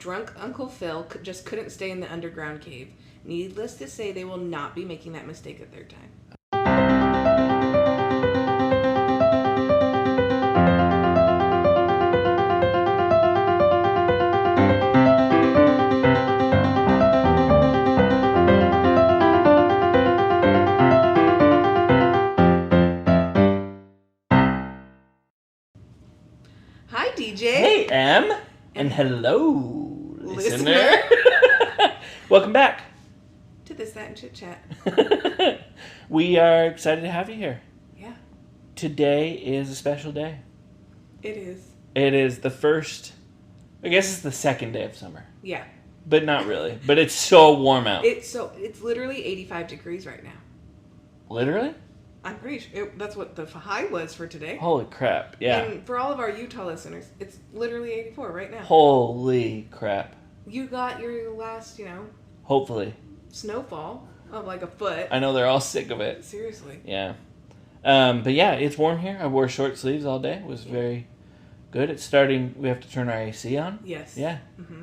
Drunk Uncle Phil just couldn't stay in the underground cave. Needless to say, they will not be making that mistake a third time. Hi, DJ. Hey, Em. And hello, listener. Welcome back to This, That, and Chit Chat. We are excited to have you here. Yeah. Today is a special day. It is. It is the first, I guess it's the second day of summer. Yeah. But not really. But it's so warm out. It's literally 85 degrees right now. Literally? I'm pretty sure that's what the high was for today. Holy crap, yeah. And for all of our Utah listeners, it's literally 84 right now. Holy crap. You got your last, Hopefully. snowfall of like a foot. I know they're all sick of it. Seriously. Yeah. But yeah, it's warm here. I wore short sleeves all day. It was very good. It's starting, we have to turn our AC on. Yes. Yeah. Mm-hmm.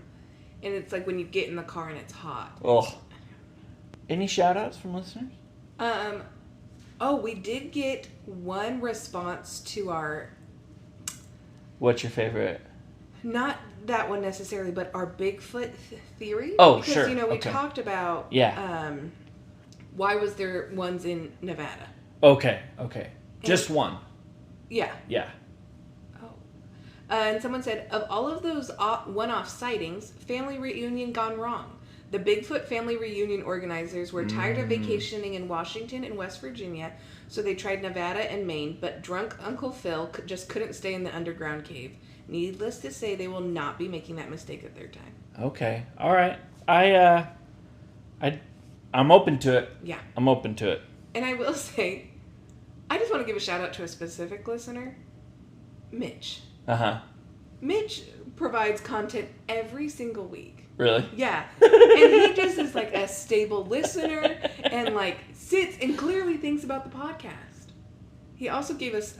And it's like when you get in the car and it's hot. Oh. Any shout outs from listeners? We did get one response to our... What's your favorite? Not that one necessarily, but our Bigfoot theory. Oh, because, sure. we talked about... Yeah. Why was there ones in Nevada? Okay. Just And- one. Yeah. Yeah. Oh. And someone said, of all of those one-off sightings, family reunion gone wrong. The Bigfoot family reunion organizers were tired of vacationing in Washington and West Virginia, so they tried Nevada and Maine, but drunk Uncle Phil just couldn't stay in the underground cave. Needless to say, they will not be making that mistake a third time. Okay. All right. I'm open to it. Yeah. I'm open to it. And I will say, I just want to give a shout out to a specific listener, Mitch. Uh-huh. Mitch provides content every single week. Really? Yeah. And he just is like a stable listener and like sits and clearly thinks about the podcast. He also gave us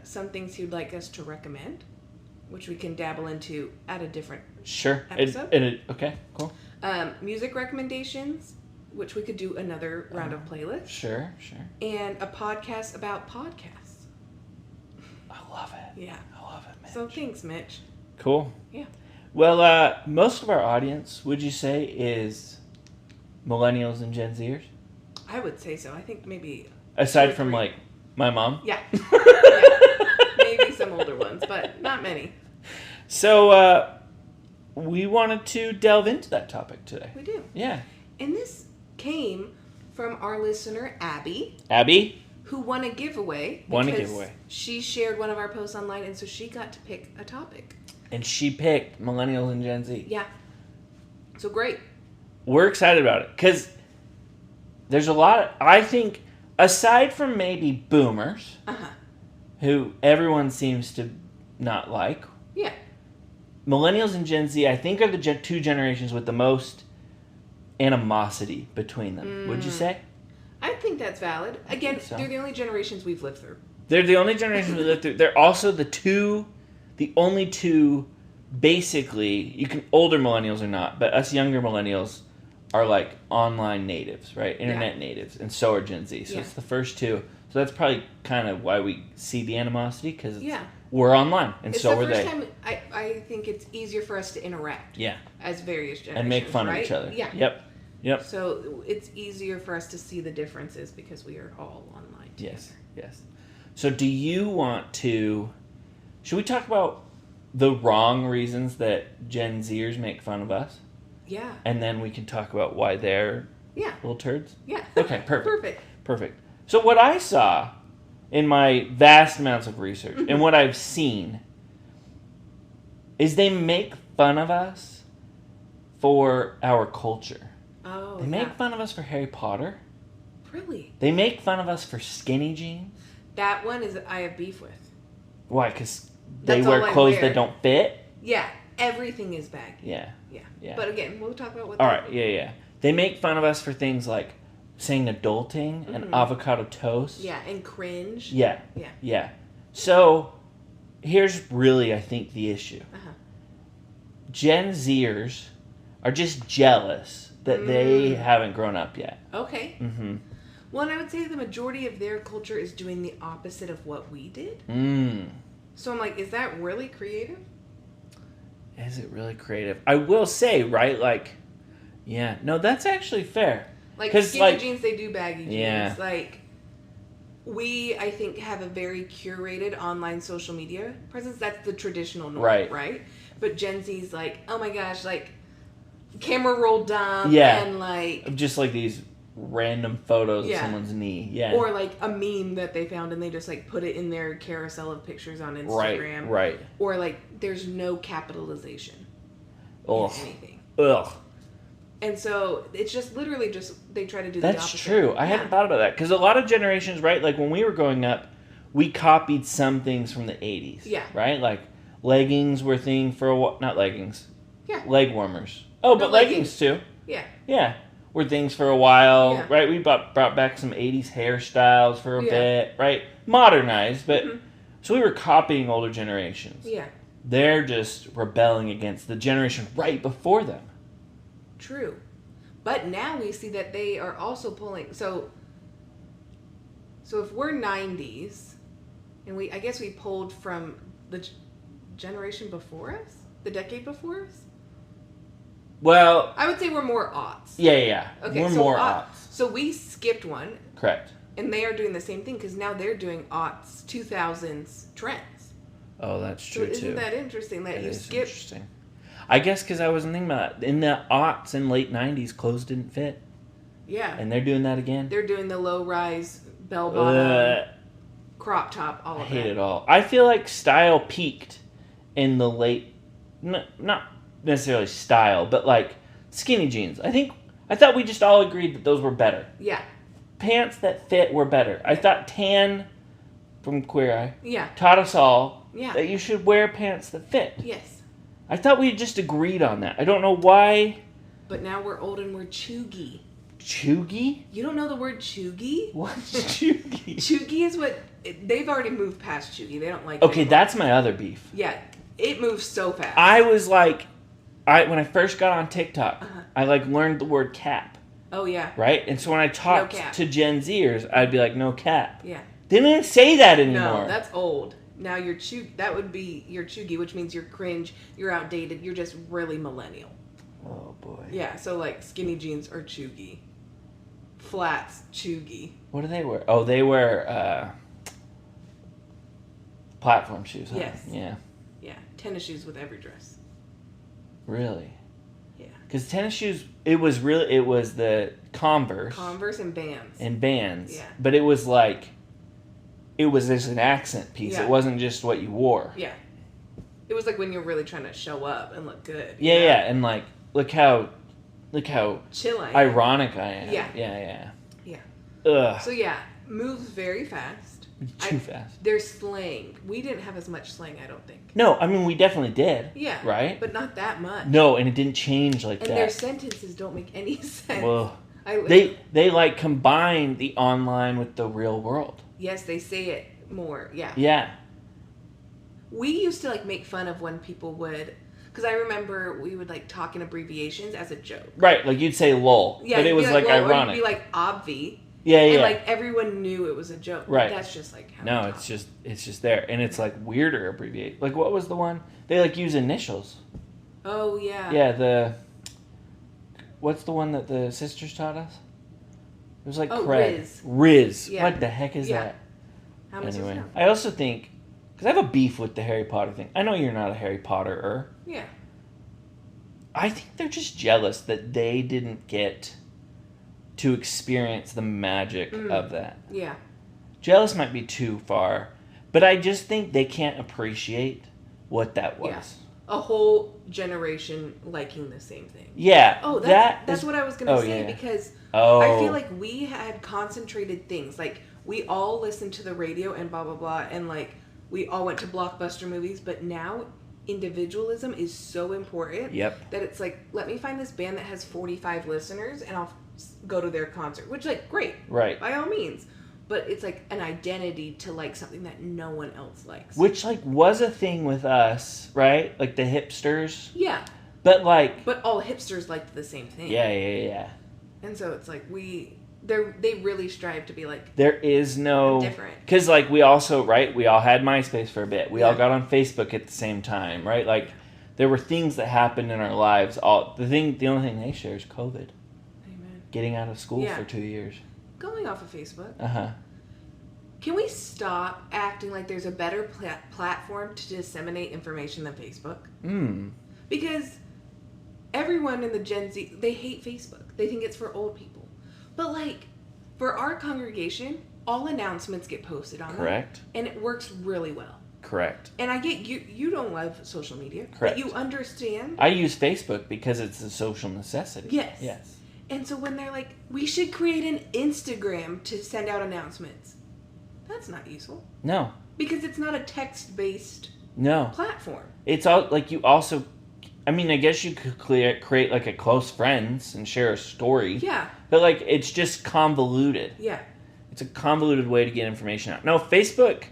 some things he'd like us to recommend, which we can dabble into at a different episode. Okay, cool. Music recommendations, which we could do another round of playlists. Sure. And a podcast about podcasts. I love it. Yeah. I love it, Mitch. So thanks, Mitch. Cool. Yeah. Well, most of our audience, would you say, is millennials and Gen Zers? I would say so. I think maybe... Aside from, like, my mom? Yeah. Yeah. Maybe some older ones, but not many. So, we wanted to delve into that topic today. We do. Yeah. And this came from our listener, Abby. Abby? Who won a giveaway. She shared one of our posts online, and so she got to pick a topic. And she picked millennials and Gen Z. Yeah. So great. We're excited about it. Because there's a lot, I think, aside from maybe boomers, who everyone seems to not like. Yeah. Millennials and Gen Z, I think, are the two generations with the most animosity between them. Would you say? I think that's valid. Again, so. They're the only generations we've lived through. They're the only generation we lived through. They're also the only two, basically, older millennials are not, but us younger millennials are like online natives, right? Internet natives, and so are Gen Z. So it's the first two. So that's probably kind of why we see the animosity, because we're online, and it's so were they. It's the first time I think it's easier for us to interact as various generations, and make fun of each other. Yeah. Yep. So it's easier for us to see the differences because we are all online together. Yes. So do you want to... Should we talk about the wrong reasons that Gen Zers make fun of us? Yeah. And then we can talk about why they're little turds? Yeah. Okay, perfect. So what I saw in my vast amounts of research and what I've seen is they make fun of us for our culture. Oh, They make fun of us for Harry Potter. Really? They make fun of us for skinny jeans. That one is I have beef with. Why? Because they wear clothes that don't fit? Yeah. Everything is baggy. Yeah. But again, we'll talk about what... All right, yeah. They make fun of us for things like saying adulting and avocado toast. Yeah, and cringe. Yeah. So, here's really, I think, the issue. Gen Zers are just jealous that they haven't grown up yet. Okay. Mm-hmm. Well, and I would say the majority of their culture is doing the opposite of what we did. So I'm like, is that really creative? Is it really creative? I will say, right, like, yeah. No, that's actually fair. Like, skinny jeans, they do baggy jeans. Yeah. Like, we, I think, have a very curated online social media presence. That's the traditional norm, right? But Gen Z's like, oh my gosh, like, camera roll dump. Yeah. And, like... just, like, these random photos of someone's knee. Yeah. Or, like, a meme that they found and they just, like, put it in their carousel of pictures on Instagram. Right. Or, like, there's no capitalization in anything. Ugh. And so it's just literally just they try to do the opposite. That's true. I hadn't thought about that. Because a lot of generations, right, like when we were growing up, we copied some things from the 80s. Yeah. Right? Like leggings were a thing for a while. Not leggings. Yeah. Leg warmers. Oh, but leggings too. Yeah. Yeah. Were things for a while. Yeah. Right? We brought back some 80s hairstyles for a bit. Right? Modernized. But so we were copying older generations. Yeah. They're just rebelling against the generation right before them. True. But now we see that they are also pulling... So if we're 90s, and I guess we pulled from the generation before us? The decade before us? Well... I would say we're more aughts. Yeah. Okay, we're more aughts. So we skipped one. Correct. And they are doing the same thing, because now they're doing aughts, 2000s trends. Oh, that's true, too. Isn't that interesting that you skipped... Interesting. I guess because I wasn't thinking about it. In the aughts and late 90s, clothes didn't fit. Yeah. And they're doing that again. They're doing the low-rise, bell-bottom, crop top, all of that. I hate it all. I feel like style peaked in the late... Not necessarily style, but like skinny jeans. I thought we just all agreed that those were better. Yeah. Pants that fit were better. I thought Tan from Queer Eye taught us all that you should wear pants that fit. Yes. I thought we just agreed on that. I don't know why. But now we're old and we're chuggy. Chuggy? You don't know the word chuggy? What's chuggy? Chuggy is what... They've already moved past chuggy. They don't like it Okay, anymore. that's my other beef. Yeah, it moves so fast. I was like... when I first got on TikTok, I like learned the word cap. Oh, yeah. Right? And so when I talked to Gen Zers, I'd be like, no cap. Yeah. They didn't say that anymore. No, that's old. Now you're that would be your chuggy, which means you're cringe, you're outdated, you're just really millennial. Oh boy. Yeah, so like skinny jeans are chuggy. Flats, chuggy. What do they wear? Oh, they wear platform shoes, huh? Yes. Yeah. Yeah, tennis shoes with every dress. Really? Yeah. Because tennis shoes, it was the Converse. Converse and Vans. Yeah. Yeah. But it was like... It was just an accent piece. Yeah. It wasn't just what you wore. Yeah. It was like when you're really trying to show up and look good. Yeah, and like, look how chill I am. Ironic I am. Yeah. Ugh. So yeah, moves very fast. Too fast. Their slang. We didn't have as much slang, I don't think. No, I mean, we definitely did. Yeah. Right? But not that much. No, and it didn't change like that. And their sentences don't make any sense. Well, they like combine the online with the real world. Yes, they say it more. Yeah. Yeah. We used to like make fun of when people would, because I remember we would like talk in abbreviations as a joke. Right, like you'd say lol, but it was like ironic. Or you'd be like obvi. Yeah. And like everyone knew it was a joke. Right. That's just like how no, it's just there, and it's like weirder abbreviate. Like what was the one they like use initials? Oh yeah. Yeah, what's the one that the sisters taught us? It was like Craig. Riz. Yeah. What the heck is that? How much Anyway, is that? I also think, because I have a beef with the Harry Potter thing. I know you're not a Harry Potterer. Yeah. I think they're just jealous that they didn't get to experience the magic of that. Yeah. Jealous might be too far, but I just think they can't appreciate what that was. Yeah. A whole generation liking the same thing. Yeah. Oh, that's what I was going to say, because I feel like we had concentrated things. Like, we all listened to the radio and blah, blah, blah, and, like, we all went to blockbuster movies, but now individualism is so important that it's like, let me find this band that has 45 listeners, and I'll go to their concert, which, like, great. Right. By all means. But it's like an identity to like something that no one else likes. Which like was a thing with us, right? Like the hipsters. Yeah. But like, but all hipsters liked the same thing. Yeah. And so it's like they really strive to be like, there is no different. Because like we also we all had MySpace for a bit. We all got on Facebook at the same time, right? Like there were things that happened in our lives. The only thing they share is COVID. Amen. Getting out of school for 2 years. Going off of Facebook. Uh-huh. Can we stop acting like there's a better platform to disseminate information than Facebook? Because everyone in the Gen Z, they hate Facebook. They think it's for old people. But like, for our congregation, all announcements get posted on Correct. them. And it works really well. Correct. And I get you don't love social media. Correct. But you understand. I use Facebook because it's a social necessity. Yes. And so when they're like, we should create an Instagram to send out announcements. That's not useful. No. Because it's not a text-based platform. It's all like you also, I mean, I guess you could create like a close friends and share a story. Yeah. But like, it's just convoluted. Yeah. It's a convoluted way to get information out. No, Facebook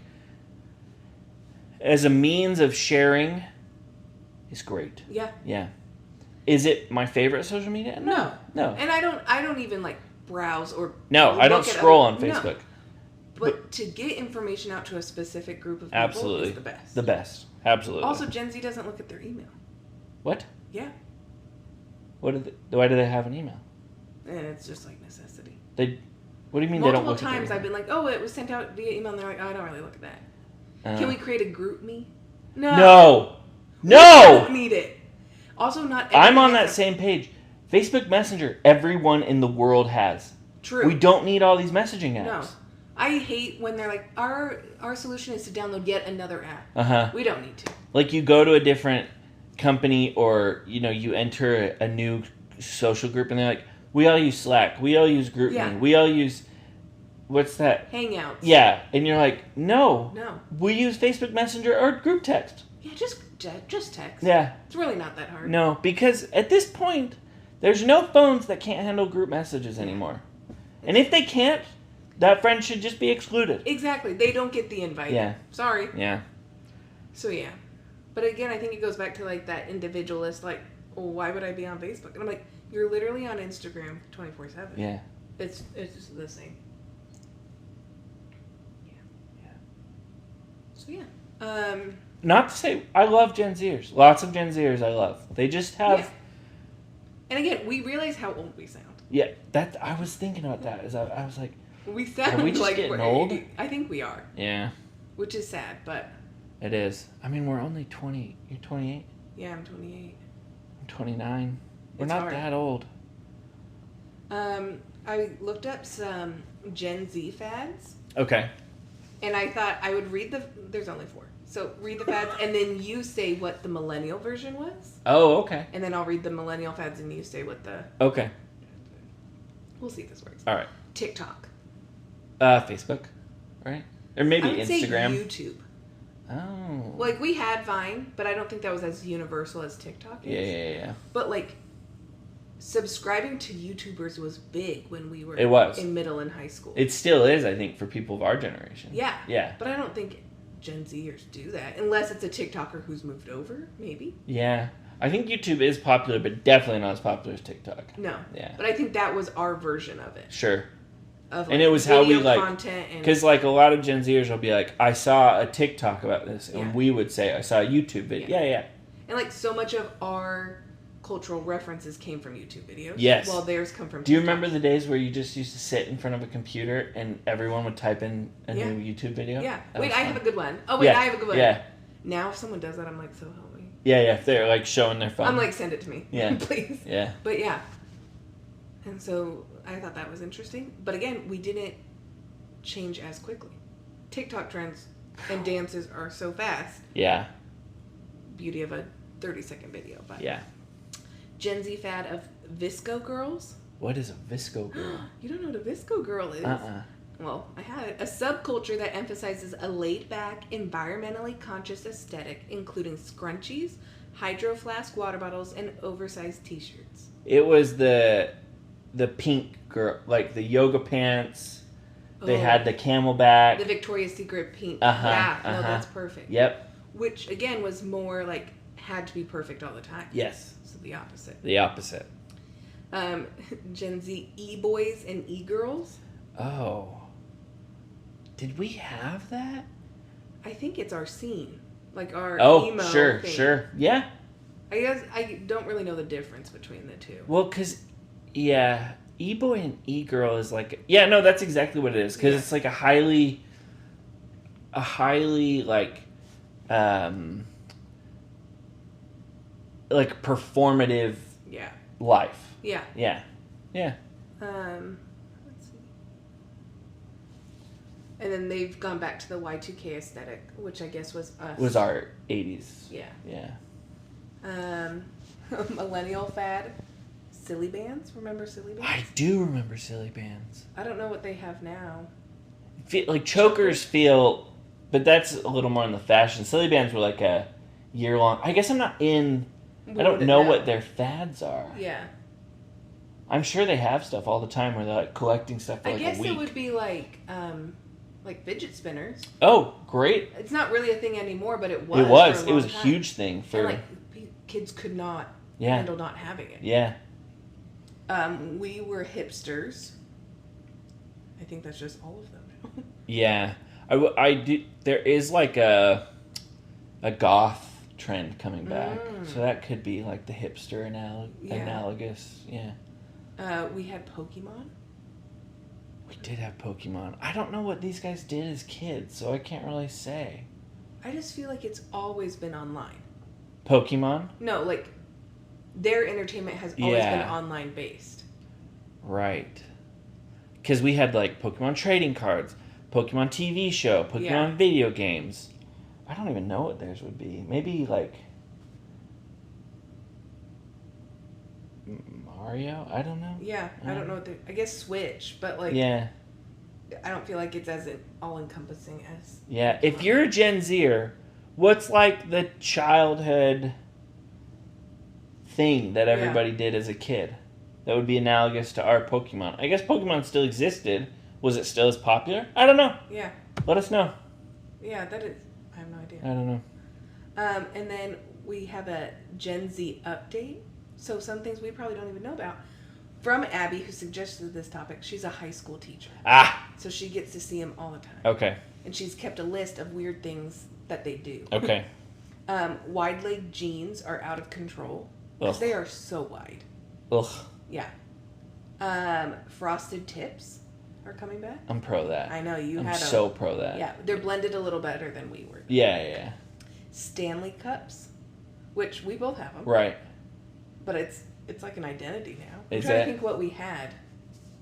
as a means of sharing is great. Yeah. Yeah. Is it my favorite social media? No. And I don't even like browse or I don't scroll on Facebook. No. But to get information out to a specific group of people absolutely is the best. The best. Absolutely. Also, Gen Z doesn't look at their email. What? Yeah. Why do they have an email? And it's just like necessity. What do you mean Multiple they don't look times at their I've been like, oh, it was sent out via email, and they're like, oh, I don't really look at that. Can we create a group me? No. We don't need it. Also, not I'm on that same page. Facebook Messenger, everyone in the world has. True. We don't need all these messaging apps. No. I hate when they're like, our solution is to download yet another app. Uh-huh. We don't need to. Like you go to a different company or, you enter a new social group and they're like, we all use Slack. We all use GroupMe. We all use, what's that? Hangouts. Yeah. And you're like, no. We use Facebook Messenger or group text. Yeah, just text. Yeah. It's really not that hard. No, because at this point, there's no phones that can't handle group messages anymore. And if they can't, that friend should just be excluded. Exactly. They don't get the invite. Yeah. Sorry. Yeah. So, yeah. But again, I think it goes back to, like, that individualist, like, well, why would I be on Facebook? And I'm like, you're literally on Instagram 24/7. Yeah. It's just the same. Yeah. So, yeah. Not to say, I love Gen Zers. Lots of Gen Zers I love. They just have... Yeah. And again, we realize how old we sound. Yeah, I was thinking about that. I was like... We sound are we just like getting old? I think we are. Yeah. Which is sad, but... It is. I mean, we're only 20. You're 28? Yeah, I'm 28. I'm 29. We're It's not hard. that old. I looked up some Gen Z fads. Okay. And I thought I would read there's only 4. So read the fads, and then you say what the millennial version was. Oh, okay. And then I'll read the millennial fads, and you say what the... Okay. We'll see if this works. All right. TikTok. Facebook, right? Or maybe I would Instagram. Say YouTube. Oh. Like, we had Vine, but I don't think that was as universal as TikTok is. Yeah. But, like, subscribing to YouTubers was big when we were in middle and high school. It still is, I think, for people of our generation. Yeah. But I don't think Gen Zers do that. Unless it's a TikToker who's moved over, maybe. Yeah. I think YouTube is popular, but definitely not as popular as TikTok. No. Yeah. But I think that was our version of it. Sure. Of, and it was how we, like... content and... Because, like, a lot of Gen Zers will be like, I saw a TikTok about this. And we would say, I saw a YouTube video. Yeah. And, like, so much of our cultural references came from YouTube videos. Yes. While theirs come from TikTok. Do you remember the days where you just used to sit in front of a computer and everyone would type in a new YouTube video? Yeah. That wait, I have a good one. Oh, wait, I have a good one. Yeah. Now, if someone does that, I'm like, so help me. Yeah. If they're, like, showing their phone. I'm like, send it to me. Yeah. Please. Yeah. But, yeah. And so, I thought that was interesting. But, again, we didn't change as quickly. TikTok trends and dances are so fast. Yeah. Beauty of a 30-second video. But yeah. Gen Z fad of Visco girls. What is a Visco girl? You don't know what a Visco girl is? Well, I had it. A subculture that emphasizes a laid-back, environmentally conscious aesthetic, including scrunchies, hydro flask water bottles, and oversized t-shirts. It was the pink girl, like the yoga pants. They had the Camelback. The Victoria's Secret pink. No, that's perfect. Yep. Which, again, was more like, had to be perfect all the time. Yes. So the opposite. The opposite. Gen Z e-boys and e-girls. Oh. Did we have that? I think it's our scene. Like our emo sure, thing. sure. Yeah. I guess I don't really know the difference between the two. Well, because, yeah, e-boy and e-girl is like... Yeah, no, that's exactly what it is. Because it's like a highly, like performative life. Yeah. Yeah. Yeah. Let's see. And then they've gone back to the Y2K aesthetic, which I guess was us. Was our 80s. Yeah. Yeah. Millennial fad. Silly bands. Remember silly bands? I do remember silly bands. I don't know what they have now. Like chokers feel... But that's a little more in the fashion. Silly bands were like a year-long... I guess I'm not in... I don't know what their fads are. Yeah. I'm sure they have stuff all the time where they're like collecting stuff for like a week. I guess it would be like fidget spinners. Oh, great. It's not really a thing anymore, but it was. It was. For a long time. A huge thing for... And kids could not handle not having it. Yeah. We were hipsters. I think that's just all of them now. Yeah. I do. There is like a goth trend coming back, so that could be like the hipster analogous. Yeah. We had Pokemon. We did have Pokemon. I don't know what these guys did as kids, so I can't really say. I just feel like it's always been online. Pokemon? No, like their entertainment has always been online based. Right. Because we had like Pokemon trading cards, Pokemon TV show, Pokemon video games. I don't even know what theirs would be. Maybe like Mario? I don't know. Yeah, I don't know what I guess Switch, but like I don't feel like it's as all encompassing as if you're a Gen Zer, what's like the childhood thing that everybody did as a kid that would be analogous to our Pokemon? I guess Pokemon still existed. Was it still as popular? I don't know. Yeah. Let us know. Yeah, that is... I have no idea. I don't know. And then we have a Gen Z update. So some things we probably don't even know about. From Abby, who suggested this topic. She's a high school teacher. So she gets to see them all the time. Okay. And she's kept a list of weird things that they do. Okay. Wide leg jeans are out of control. Because they are so wide. Ugh. Yeah. Frosted tips are coming back. I'm pro that. I know I'm so pro that. Yeah, they're blended a little better than we were. Yeah. Stanley cups, which we both have them. Right. But it's like an identity now. I'm Is trying that... to think what we had.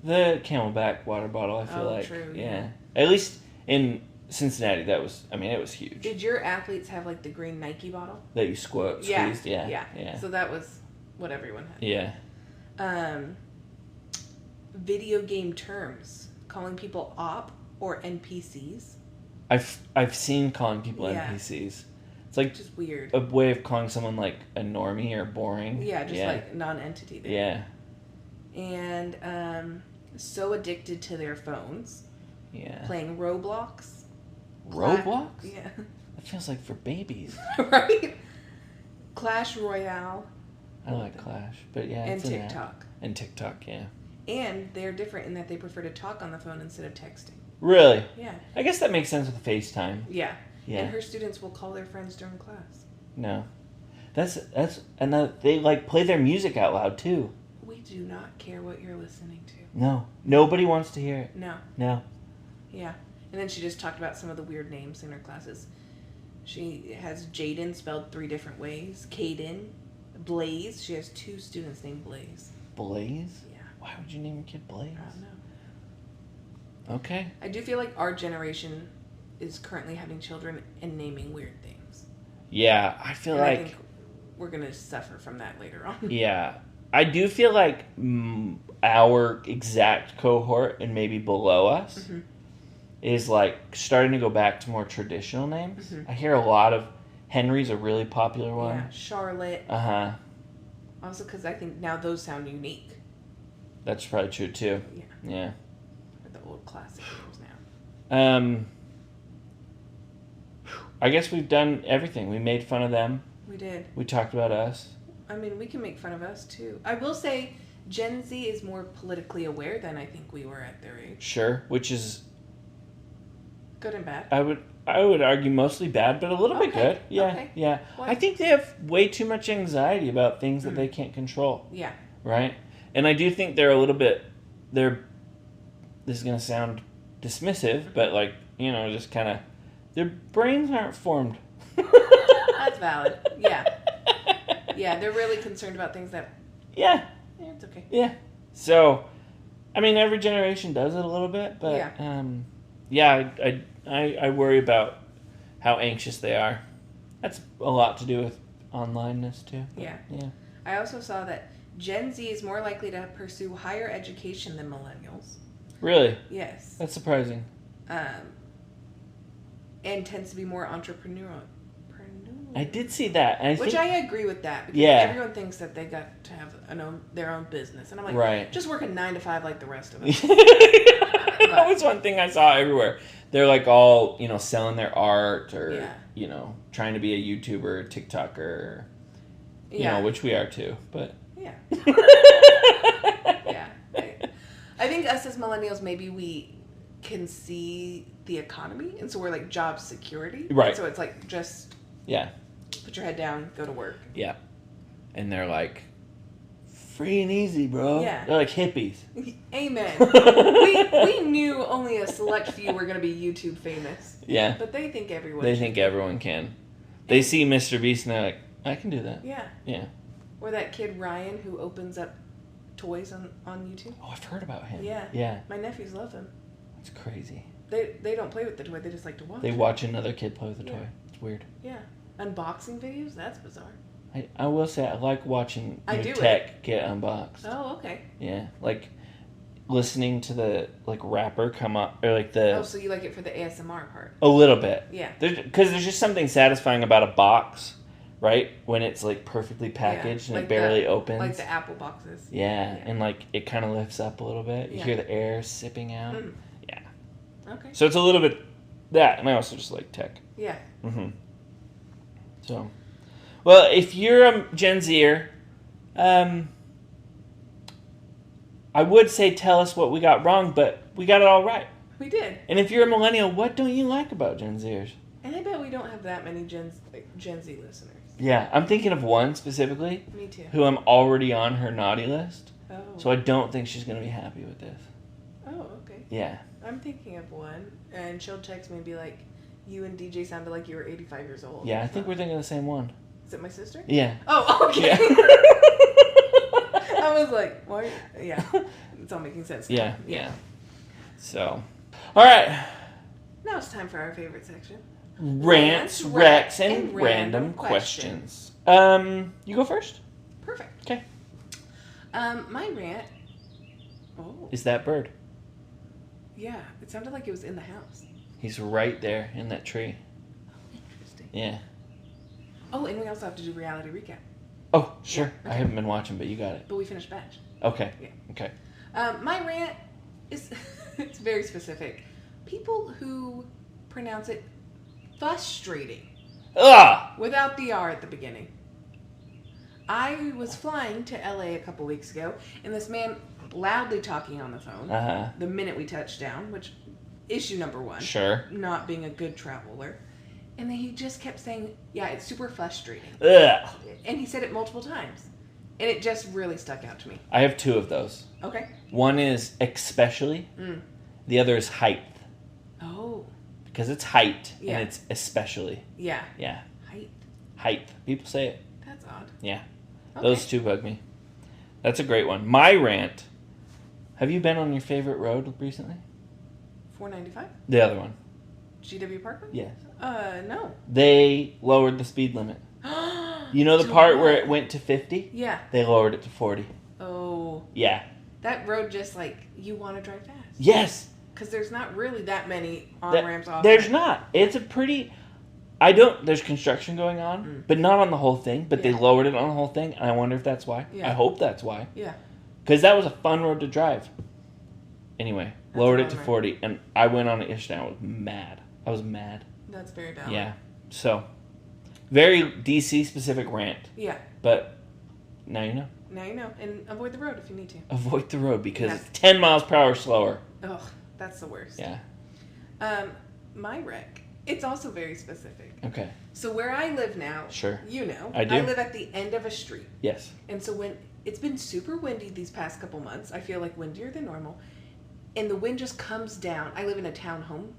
The Camelback water bottle, I feel like. True. Yeah. At least in Cincinnati, it was huge. Did your athletes have like the green Nike bottle? That you squeezed? Yeah. So that was what everyone had. Yeah. Video game terms. Calling people op or NPCs. I've seen calling people NPCs. It's like just weird. A way of calling someone like a normie or boring. Yeah, just like non-entity there. Yeah. And so addicted to their phones. Yeah. Playing Roblox. Roblox? Yeah. That feels like for babies. Right? Clash Royale. I like Clash, but yeah. And TikTok. And TikTok, yeah. And they're different in that they prefer to talk on the phone instead of texting. Really? Yeah. I guess that makes sense with FaceTime. Yeah. Yeah. And her students will call their friends during class. No. And they like play their music out loud too. We do not care what you're listening to. No. Nobody wants to hear it. No. Yeah. And then she just talked about some of the weird names in her classes. She has Jaden spelled 3 different ways. Caden. Blaze. She has 2 students named Blaze. Blaze? Yeah. Why would you name your kid Blaze? I don't know. Okay. I do feel like our generation is currently having children and naming weird things. Yeah, I feel like... I think we're going to suffer from that later on. Yeah. I do feel like our exact cohort and maybe below us is like starting to go back to more traditional names. I hear a lot of... Henry's a really popular one. Yeah, Charlotte. Uh-huh. Also because I think now those sound unique. That's probably true too. Yeah. The old classic names now. I guess we've done everything. We made fun of them. We did. We talked about us. I mean, we can make fun of us, too. I will say Gen Z is more politically aware than I think we were at their age. Sure, which is... Good and bad? I would argue mostly bad, but a little bit good. Yeah, okay. yeah. Well, I think they have way too much anxiety about things that they can't control. Yeah. Right? And I do think they're a little bit... This is going to sound dismissive, but like, you know, just kind of... Their brains aren't formed. That's valid. Yeah. Yeah, they're really concerned about things that... Yeah. Yeah, it's okay. Yeah. So, I mean, every generation does it a little bit, but... Yeah. I worry about how anxious they are. That's a lot to do with onlineness, too. Yeah. Yeah. I also saw that Gen Z is more likely to pursue higher education than millennials. Really? Yes. That's surprising. And tends to be more entrepreneurial. I did see that. And I agree with that. Because Yeah. everyone thinks that they got to have their own business. And I'm like, right. Just working 9 to 5 like the rest of us. That was one thing I saw everywhere. They're like all, you know, selling their art or, you know, trying to be a YouTuber, TikToker, you know, which we are too, but. Yeah. Yeah. I think us as millennials, maybe we can see the economy, and so we're like job security. Right. So it's like just put your head down, go to work. Yeah. And they're like, free and easy, bro. Yeah. They're like hippies. Amen. we knew only a select few were going to be YouTube famous. Yeah. But they think everyone They think everyone can. They see Mr. Beast and they're like, I can do that. Yeah. Yeah. Or that kid Ryan who opens up toys on YouTube. Oh, I've heard about him. Yeah. Yeah. My nephews love him. It's crazy. They don't play with the toy, they just like to watch. They watch another kid play with the toy. It's weird. Yeah. Unboxing videos? That's bizarre. I will say I like watching new do tech get unboxed. Oh, okay. Yeah, like listening to the like wrapper come up or like the. Oh, so you like it for the ASMR part? A little bit. Yeah. Because there's just something satisfying about a box, right? When it's like perfectly packaged and like it barely opens. Like the Apple boxes. Yeah, and like it kind of lifts up a little bit. You hear the air sipping out. Mm. Yeah. Okay. So it's a little bit that, and I also just like tech. Yeah. Mm-hmm. So, well, if you're a Gen Zer, I would say tell us what we got wrong, but we got it all right. We did. And if you're a millennial, what don't you like about Gen Zers? And I bet we don't have that many Gen Z listeners. Yeah, I'm thinking of one specifically. Me too. Who I'm already on her naughty list. Oh. So I don't think she's going to be happy with this. Oh, okay. Yeah. I'm thinking of one, and she'll text me and be like, you and DJ sounded like you were 85 years old. Yeah, I think we're thinking of the same one. Is it my sister? Yeah. Oh, okay. Yeah. I was like, what? Yeah. It's all making sense now. Yeah. So, all right. Now it's time for our favorite section. Rants, Recs, and random questions. You go first? Perfect. Okay. My rant... Oh. Is that bird? Yeah. It sounded like it was in the house. He's right there in that tree. Oh, interesting. Yeah. Oh, and we also have to do reality recap. Oh, sure. Yeah, okay. I haven't been watching, but you got it. But we finished batch. Okay. Yeah. Okay. My rant is... it's very specific. People who pronounce it frustrating. Ah! Without the R at the beginning. I was flying to LA a couple weeks ago, and this man loudly talking on the phone the minute we touched down, which issue number one. Sure. Not being a good traveler. And then he just kept saying, yeah, it's super frustrating. Ugh. And he said it multiple times. And it just really stuck out to me. I have two of those. Okay. One is especially. The other is height. Oh. Because it's height Yeah. and it's especially. Yeah. Yeah. Height. People say it. That's odd. Yeah. Okay. Those two bug me. That's a great one. My rant. Have you been on your favorite road recently? 495? The other one. GW Parkway? Yes. No. They lowered the speed limit. You know the part where it went to 50? Yeah. They lowered it to 40. Oh. Yeah. That road just like, you want to drive fast. Yes. Because there's not really that many on-ramps off. There's not. It's a pretty... There's construction going on, but not on the whole thing. But they lowered it on the whole thing, and I wonder if that's why. Yeah. I hope that's why. Yeah. Because that was a fun road to drive. Anyway, lowered it to bummer. 40, and I went on it yesterday. I was mad. That's very valid. Yeah. So, very DC-specific rant. Yeah. But Now you know. Now you know. And avoid the road if you need to. Avoid the road because it's 10 miles per hour slower. Ugh, that's the worst. Yeah. My wreck, it's also very specific. Okay. So where I live now, Sure. you know, I do. I live at the end of a street. Yes. And so when it's been super windy these past couple months, I feel like windier than normal, and the wind just comes down. I live in a townhome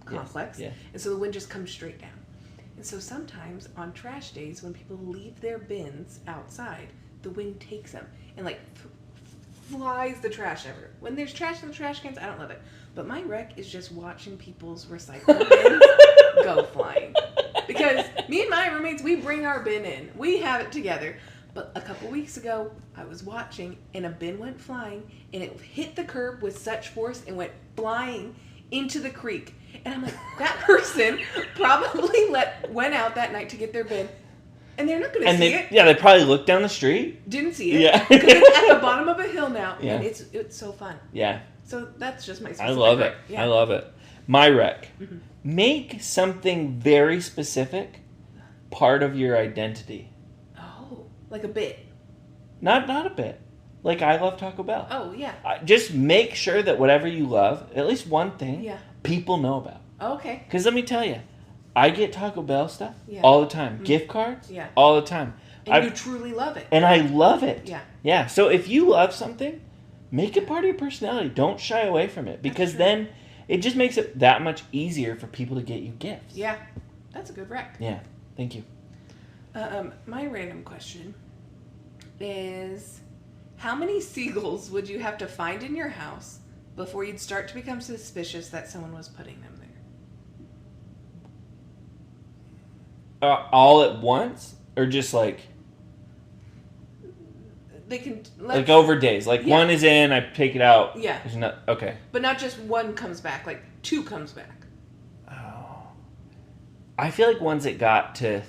complex, Yeah. and so the wind just comes straight down. And so sometimes on trash days, when people leave their bins outside, the wind takes them and like flies the trash everywhere. When there's trash in the trash cans, I don't love it. But my wreck is just watching people's recycling bins go flying. Because me and my roommates, we bring our bin in. We have it together. But a couple weeks ago, I was watching and a bin went flying and it hit the curb with such force and went flying into the creek. And I'm like, that person probably went out that night to get their bin. And they're not going to see it. Yeah, they probably looked down the street. Didn't see it. Yeah. Because it's at the bottom of a hill now. Yeah. And it's so fun. Yeah. So that's just my I specific love it. wreck. Yeah. I love it. My wreck. Mm-hmm. Make something very specific part of your identity. Oh, like a bit. Not a bit. Like I love Taco Bell. Oh, yeah. Just make sure that whatever you love, at least one thing, Yeah. people know about. Okay. Because let me tell you, I get Taco Bell stuff Yeah. all the time. Mm-hmm. Gift cards Yeah. all the time. And you truly love it. And I love it. Yeah. Yeah. So if you love something, make it part of your personality. Don't shy away from it. Because true. then it just makes it that much easier for people to get you gifts. Yeah. That's a good wreck. Yeah. Thank you. My random question is, how many seagulls would you have to find in your house before you'd start to become suspicious that someone was putting them there? All at once? Or just like They can... like over days? Like Yeah. one is in, I take it out. Yeah. There's not, okay. But not just one comes back, like two comes back. Oh. I feel like ones that got to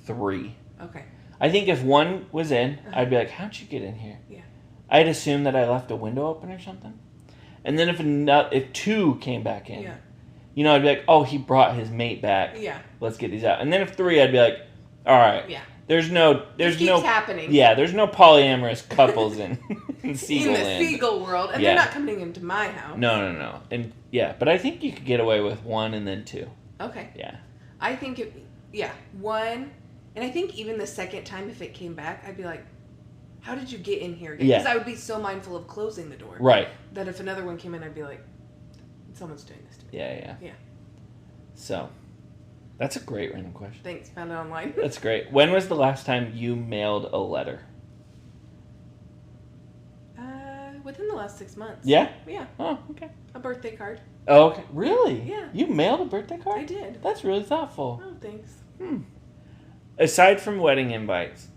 3. Okay. I think if one was in, I'd be like, how'd you get in here? Yeah. I'd assume that I left a window open or something. And then if 2 came back in, Yeah. I'd be like, oh, he brought his mate back. Yeah. Let's get these out. And then if 3, I'd be like, all right. Yeah. There's This keeps happening. Yeah, there's no polyamorous couples in Seagull in the land. seagull world. And Yeah. they're not coming into my house. No. And yeah, but I think you could get away with 1 and then 2. Okay. Yeah. I think, one. And I think even the second time, if it came back, I'd be like, how did you get in here again? Yeah. Because I would be so mindful of closing the door. Right. That if another one came in, I'd be like, someone's doing this to me. Yeah. Yeah. So, that's a great random question. Thanks. Found it online. That's great. When was the last time you mailed a letter? Within the last 6 months. Yeah? Yeah. Oh, okay. A birthday card. Oh, okay. Really? Yeah. You mailed a birthday card? I did. That's really thoughtful. Oh, thanks. Aside from wedding invites,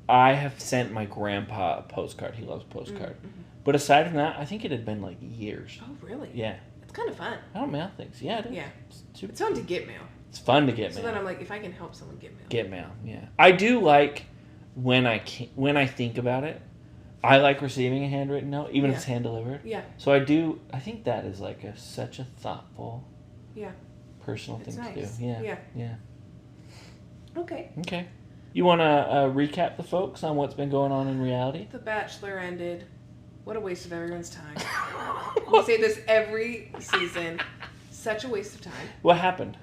I have sent my grandpa a postcard. He loves postcard. Mm-hmm. But aside from that, I think it had been like years. Oh, really? Yeah. It's kind of fun. I don't mail things. Yeah, it is. Yeah. It's It's fun to get mail. It's fun to get So mail. then I'm like, if I can help someone get mail. Get mail, yeah. I do like when I think about it. I like receiving a handwritten note, even if it's hand delivered. Yeah. So I think that is like such a thoughtful, personal It's thing nice. to do. Yeah. Yeah. Okay. Okay. You want to recap the folks on what's been going on in reality? The Bachelor ended. What a waste of everyone's time. We say this every season. Such a waste of time. What happened?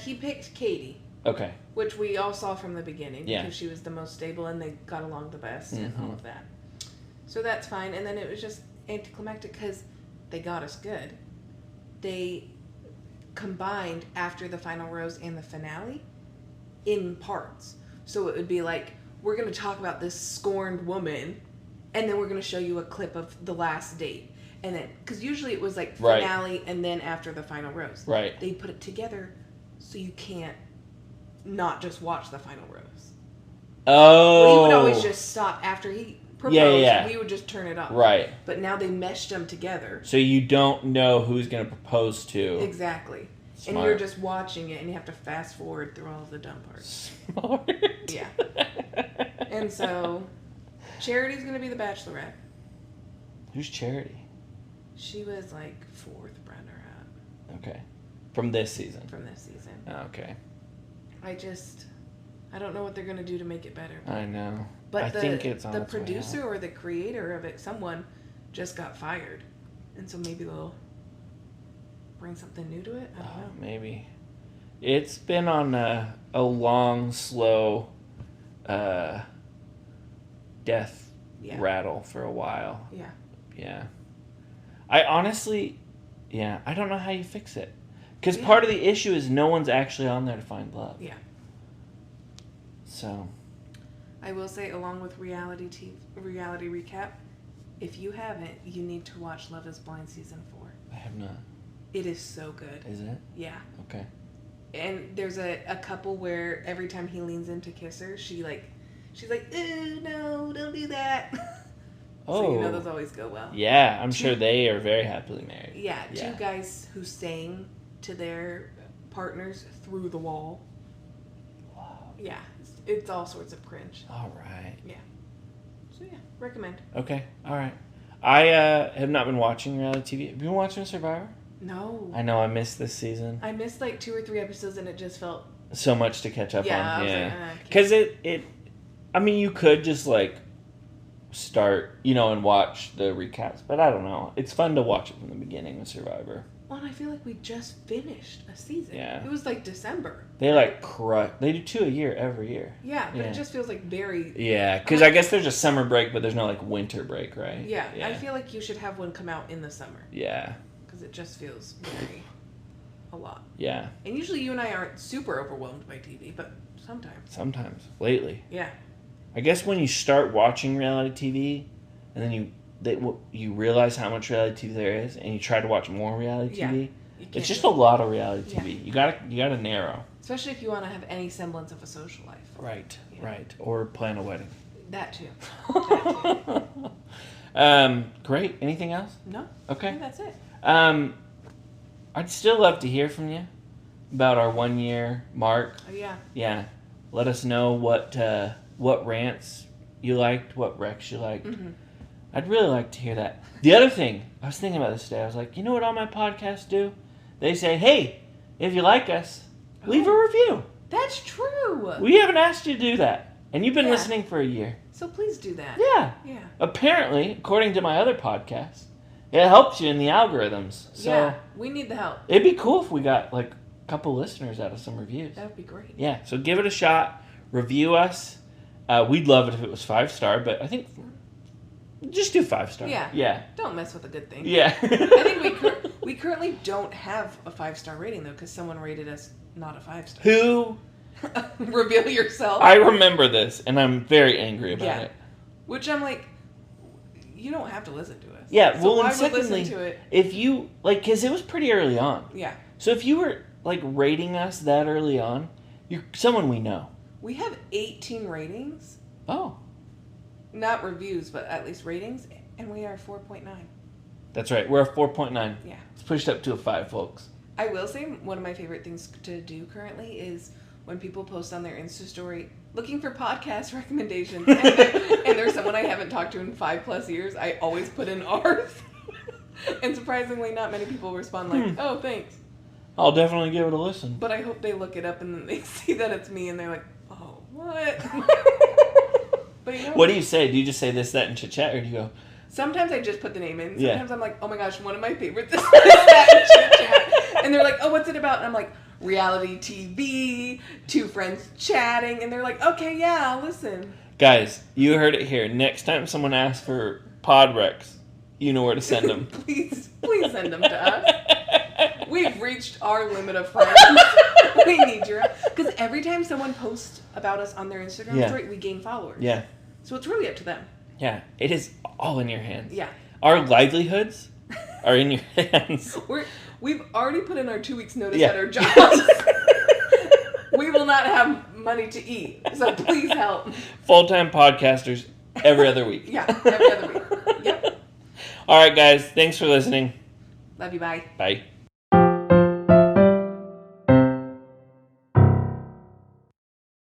He picked Katie, Okay. which we all saw from the beginning Yeah. because she was the most stable and they got along the best and Mm-hmm. all of that. So that's fine. And then it was just anticlimactic because they got us good. They combined after the final rose and the finale in parts. So it would be like, we're going to talk about this scorned woman and then we're going to show you a clip of the last date. And then, because usually it was like finale and then after the final rose. Right. They put it together so you can't not just watch the final rose. Oh. Well, he would always just stop after he proposed. Yeah. We would just turn it off. Right. But now they meshed them together. So you don't know who's going to propose to. Exactly. Smart. And you're just watching it and you have to fast forward through all of the dumb parts. Smart. Yeah. And so, Charity's going to be the Bachelorette. Who's Charity? She was like 4th runner-up Okay. From this season. from this season. Oh, okay. I just... I don't know what they're going to do to make it better. I know. But I think it's on the its way producer out. or the creator of it, someone just got fired. And so maybe they'll bring something new to it. I don't know. Maybe. It's been on a long, slow death rattle for a while. Yeah. Yeah. I honestly, I don't know how you fix it. Because part of the issue is no one's actually on there to find love. Yeah. So. I will say, along with reality recap, if you haven't, you need to watch Love is Blind Season 4. I have not. It is so good. Is it? Yeah. Okay. And there's a couple where every time he leans in to kiss her, she's like, "Ooh, no, don't do that." So you know those always go well. Yeah, I'm sure they are very happily married. Yeah, two guys who sang to their partners through the wall. Wow. Yeah, it's all sorts of cringe. All right. Yeah. So yeah, recommend. Okay, all right. I have not been watching reality TV. Have you been watching Survivor? No. I know, I missed this season. I missed like 2 or 3 episodes and it just felt... So much to catch up on. Yeah. Because I mean, you could just like start, and watch the recaps, but I don't know. It's fun to watch it from the beginning with Survivor. Well, and I feel like we just finished a season. Yeah. It was like December. They like crush. They do 2 a year every year. Yeah, but it just feels like very... Yeah, because I guess there's a summer break, but there's no like winter break, right? Yeah, I feel like you should have one come out in the summer. Yeah. Because it just feels very... a lot. Yeah. And usually you and I aren't super overwhelmed by TV, but sometimes. Sometimes. Lately. Yeah. I guess when you start watching reality TV, and then you realize how much reality TV there is, and you try to watch more reality TV, it's just a lot of reality TV. You gotta narrow. Especially if you want to have any semblance of a social life. Right. Or plan a wedding. That too. Great. Anything else? No. Okay. I think that's it. I'd still love to hear from you about our 1 year mark. Oh yeah. Yeah. Let us know what rants you liked, what recs you liked. Mm-hmm. I'd really like to hear that. The other thing, I was thinking about this today. I was like, you know what all my podcasts do? They say, hey, if you like us, leave a review. That's true. We haven't asked you to do that. And you've been listening for a year. So please do that. Yeah. Yeah. Apparently, according to my other podcast, it helps you in the algorithms. So we need the help. It'd be cool if we got like a couple listeners out of some reviews. That would be great. Yeah, so give it a shot. Review us. We'd love it if it was 5-star, but I think just do 5-star. Yeah. Don't mess with a good thing. Yeah. I think we currently don't have a 5-star rating though, because someone rated us not a 5-star. Who? Reveal yourself. I remember this, and I'm very angry about it. Which I'm like, you don't have to listen to us. Yeah, so well, why and secondly, listen to it? if you, because it was pretty early on. Yeah. So if you were, rating us that early on, you're someone we know. We have 18 ratings. Oh. Not reviews, but at least ratings, and we are 4.9. That's right, we're a 4.9. Yeah. It's pushed up to a 5, folks. I will say one of my favorite things to do currently is when people post on their Insta story looking for podcast recommendations, and there's someone I haven't talked to in 5+ years, I always put in ours. And surprisingly, not many people respond like, oh, thanks. I'll definitely give it a listen. But I hope they look it up and then they see that it's me and they're like, oh, what? But What do you say? Do you just say this, that, and chit-chat, or do you go... Sometimes I just put the name in. Sometimes I'm like, oh my gosh, one of my favorites is that and chit-chat. And they're like, oh, what's it about? And I'm like, reality TV, 2 friends chatting. And they're like, okay, yeah, I'll listen. Guys, you heard it here. Next time someone asks for pod recs, you know where to send them. please send them to us. We've reached our limit of friends. We need your help. Because every time someone posts about us on their Instagram story, we gain followers. Yeah. So it's really up to them. Yeah. It is all in your hands. Yeah. Our livelihoods are in your hands. We've already put in our 2 weeks notice at our jobs. We will not have money to eat. So please help. Full-time podcasters every other week. Yeah, every other week. Yep. All right, guys. Thanks for listening. Love you. Bye. Bye.